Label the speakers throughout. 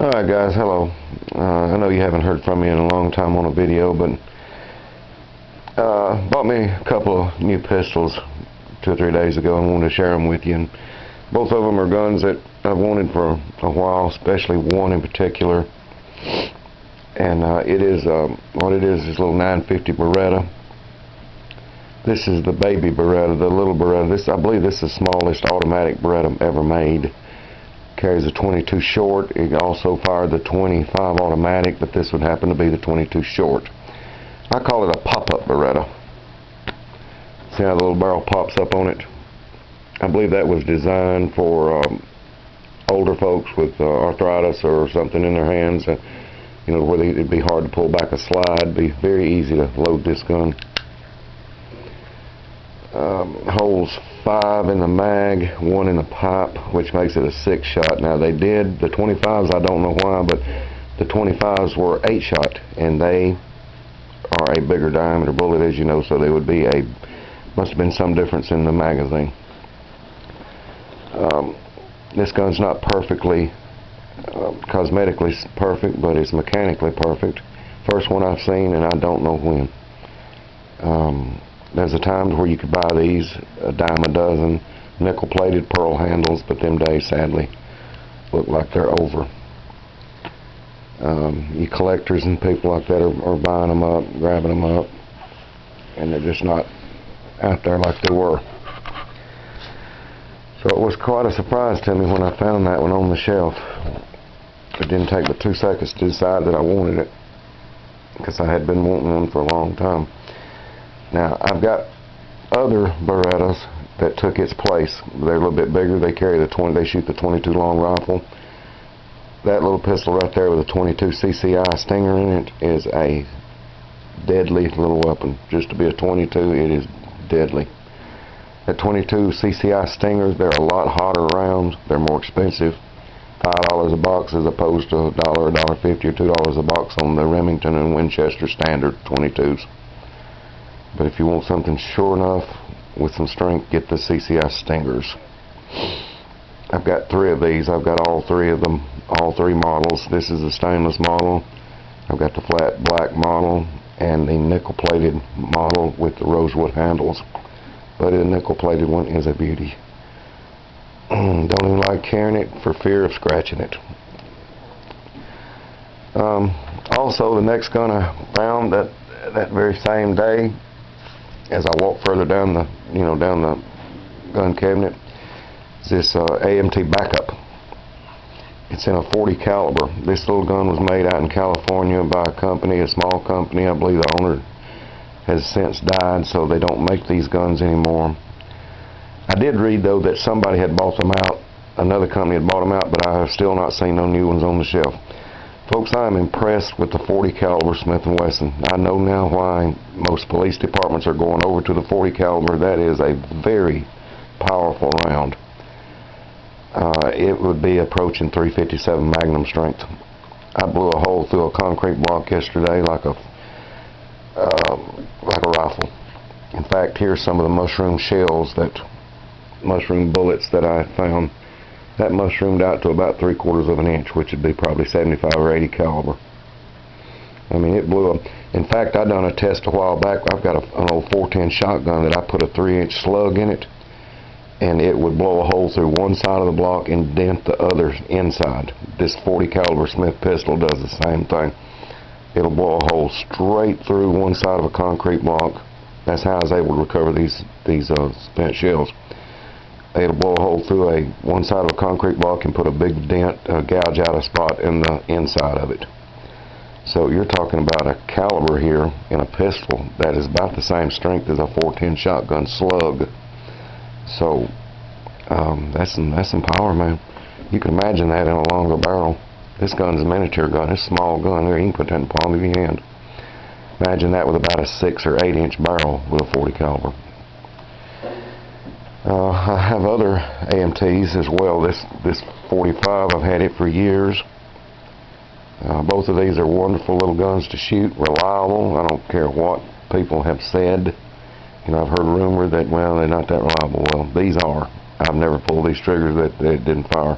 Speaker 1: Alright guys, hello. I know you haven't heard from me in a long time on a video, but bought me a couple of new pistols 2 or 3 days ago and wanted to share them with you. And both of them are guns that I've wanted for a while, especially one in particular. And what it is a little 950 Baretta. This is the baby Baretta, the little Baretta. I believe this is the smallest automatic Baretta ever made. Carries a 22 short. It also fired the 25 automatic, but this would happen to be the 22 short. I call it a pop-up Baretta. See how the little barrel pops up on it? I believe that was designed for older folks with arthritis or something in their hands, where it'd be hard to pull back a slide. It'd be very easy to load this gun. Holes 5 in the mag, 1 in the pipe, which makes it a 6-shot. Now the 25s, I don't know why, but the 25s were 8-shot, and they are a bigger diameter bullet, as you know, so they would be must have been some difference in the magazine. This gun's not perfectly cosmetically perfect, but it's mechanically perfect. First one I've seen, and I don't know when. There's a time where you could buy these a dime a dozen, nickel-plated pearl handles, but them days sadly look like they're over. You collectors and people like that are buying them up, grabbing them up, and they're just not out there like they were. So it was quite a surprise to me when I found that one on the shelf. It didn't take but 2 seconds to decide that I wanted it, because I had been wanting one for a long time. Now, I've got other Berettas that took its place. They're a little bit bigger. They carry they shoot the 22 long rifle. That little pistol right there with a 22 CCI Stinger in it is a deadly little weapon. Just to be a 22, it is deadly. At 22 CCI Stingers, they're a lot hotter rounds. They're more expensive. $5 a box as opposed to $1, $1.50, or $2 a box on the Remington and Winchester standard 22s. But if you want something sure enough with some strength, get the CCI Stingers. I've got 3 of these. I've got all 3 of them, all 3 models. This is the stainless model. I've got the flat black model and the nickel-plated model with the rosewood handles. But the nickel-plated one is a beauty. Don't even like carrying it for fear of scratching it. Also, the next gun I found that very same day, as I walked further down the gun cabinet, is this AMT Backup. It's in a 40 caliber. This little gun was made out in California by a small company. I believe the owner has since died, so they don't make these guns anymore. I did read though that somebody had bought them out, another company had bought them out, but I have still not seen no new ones on the shelf. Folks, I am impressed with the 40 caliber Smith & Wesson. I know now why most police departments are going over to the 40 caliber. That is a very powerful round. It would be approaching 357 Magnum strength. I blew a hole through a concrete block yesterday like a rifle. In fact, here's some of the mushroom bullets that I found. That mushroomed out to about 3/4 of an inch, which would be probably 75 or 80 caliber. I mean, it blew up. In fact, I done a test a while back. I've got an old 410 shotgun that I put a 3-inch slug in it, and it would blow a hole through one side of the block and dent the other inside. This 40 caliber Smith pistol does the same thing. It'll blow a hole straight through one side of a concrete block. That's how I was able to recover these spent shells. It'll blow a hole through one side of a concrete block and put a big dent, gouge out a spot in the inside of it. So you're talking about a caliber here in a pistol that is about the same strength as a 410 shotgun slug. So that's some power, man. You can imagine that in a longer barrel. This gun's a miniature gun. It's a small gun. Here, you can put that in the palm of your hand. Imagine that with about a 6 or 8 inch barrel with a 40 caliber. I have other AMTs as well. This 45, I've had it for years. Both of these are wonderful little guns to shoot, reliable. I don't care what people have said. I've heard rumor that, well, they're not that reliable. Well, these are. I've never pulled these triggers that didn't fire.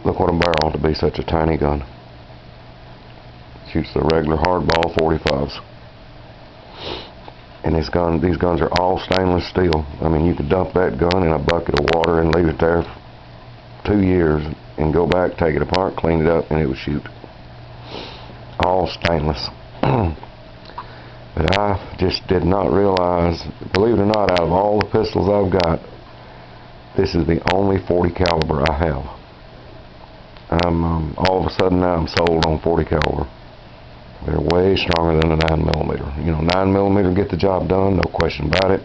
Speaker 1: Look what a barrel to be such a tiny gun. Shoots the regular hardball 45s. And these guns are all stainless steel. I mean, you could dump that gun in a bucket of water and leave it there for 2 years and go back, take it apart, clean it up, and it would shoot. All stainless. But I just did not realize, believe it or not, out of all the pistols I've got, this is the only 40 caliber I have. All of a sudden now I'm sold on 40 caliber. They're way stronger than a 9mm. You know, 9mm get the job done, no question about it.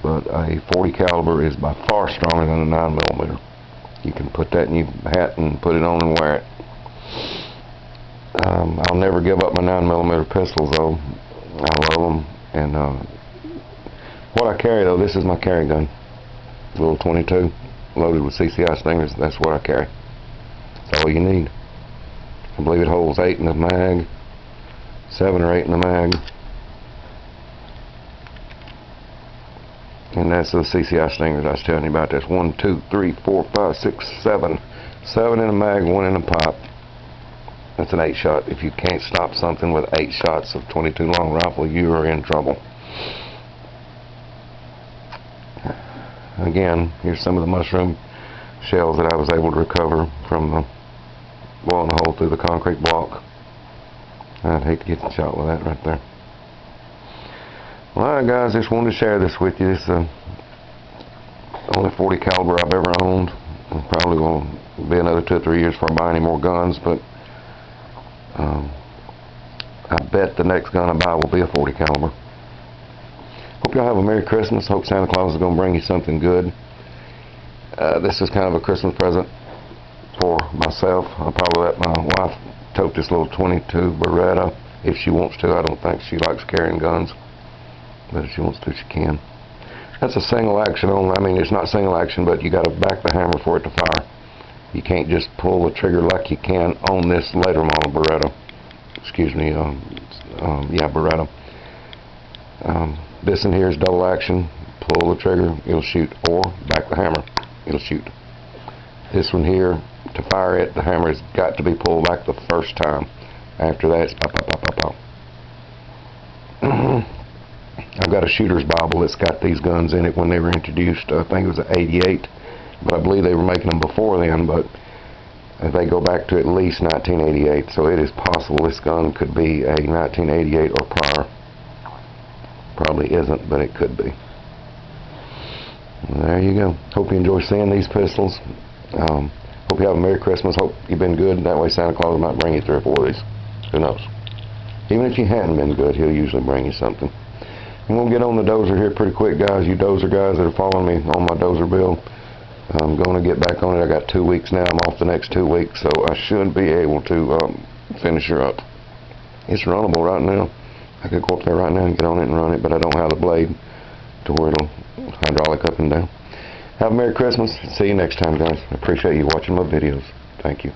Speaker 1: But a 40 caliber is by far stronger than a 9mm. You can put that in your hat and put it on and wear it. I'll never give up my 9mm pistols though. I love them. And what I carry though, this is my carry gun. Little 22 loaded with CCI Stingers. That's what I carry. That's all you need. I believe it holds 8 in the mag. 7 or 8 in the mag. And that's the CCI Stingers I was telling you about. That's 1, 2, 3, 4, 5, 6, 7. 7 in a mag, 1 in a pipe. That's an 8-shot. If you can't stop something with 8 shots of 22 long rifle, you are in trouble. Again, here's some of the mushroom shells that I was able to recover from blowing a hole through the concrete block. I'd hate to get shot with that right there. Alright guys, just wanted to share this with you. This is the only 40 caliber I've ever owned. Probably will be another 2 or 3 years before I buy any more guns, but I bet the next gun I buy will be a 40 caliber. Hope y'all have a Merry Christmas. Hope Santa Claus is going to bring you something good. This is kind of a Christmas present for myself. I'll probably let my wife tote this little 22 Baretta if she wants to. I don't think she likes carrying guns, but if she wants to, she can. That's a single action only. I mean, it's not single action, but you got to back the hammer for it to fire. You can't just pull the trigger like you can on this later model Baretta. Excuse me, yeah, Baretta. This in here is double action. Pull the trigger, it'll shoot, or back the hammer, it'll shoot. This one here, to fire it, the hammer has got to be pulled back the first time. After that, it's pop, pop, pop, pop, pop. I've got a shooter's Bible that's got these guns in it when they were introduced. I think it was '88, but I believe they were making them before then, but they go back to at least 1988, so it is possible this gun could be a 1988 or prior. Probably isn't, but it could be. There you go. Hope you enjoy seeing these pistols. Hope you have a Merry Christmas. Hope you've been good. That way Santa Claus might bring you 3 or 4 of these. Who knows? Even if you hadn't been good, he'll usually bring you something. And we'll get on the dozer here pretty quick, guys. You dozer guys that are following me on my dozer bill, I'm going to get back on it. I got 2 weeks now. I'm off the next 2 weeks, so I should be able to finish her up. It's runnable right now. I could go up there right now and get on it and run it, but I don't have the blade to where it'll hydraulic up and down. Have a Merry Christmas. See you next time, guys. I appreciate you watching my videos. Thank you.